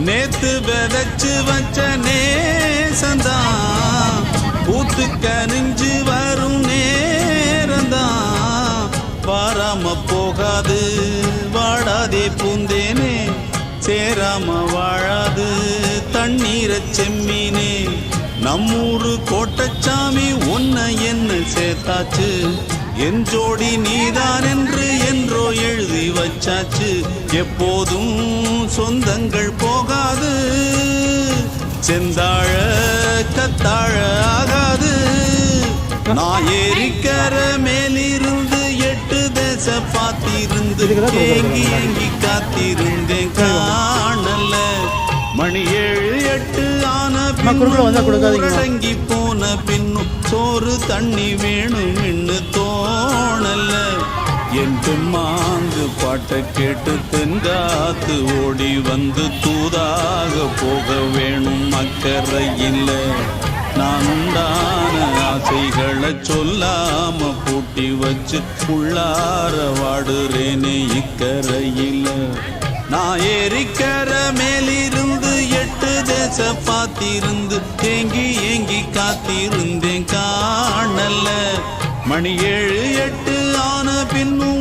நேத்து விதைச்சு வச்ச நேசந்தான் பூத்து கனிஞ்சு வரும் நேரந்தான். வாராம போகாது வாடாதே பூந்தேனே, சேராம வாழாது தண்ணீரை செம்மீனே. நம்மூரு கோட்டச்சாமி உன்னை என்ன சேர்த்தாச்சு, என் ஜோடி நீதான் என்று என்றோ எழுதி வச்சாச்சு. எப்போதும் சொந்தங்கள் போகாது, செந்தாழ கத்தாழ ஆகாது. நான் ஏறிக்கர மேலிருந்து 8 தேச பார்த்திருந்து ஏங்கி ஏங்கி காத்திருந்தேன் காணல. மணி 7 8 ஆன பின்னடங்கி போன பின்னும் சோறு தண்ணி வேணும் இன்னு தோணல. என் தெம்மாங்கு பாட்டை கேட்டு தென்காத்து ஓடி வந்து தூதாக போக வேணும் அக்கறையில். நான் உண்டான ஆசைகளை சொல்லாம பூட்டி வச்சு உள்ளார வாடுறேனே இக்கரையில். நான் ஏறிக்கர மேலிருந்து 8 தேச பார்த்திருந்து ஏங்கி ஏங்கி காத்திருந்தேன் காணல. மணி 7 8 ஆன பின்னும்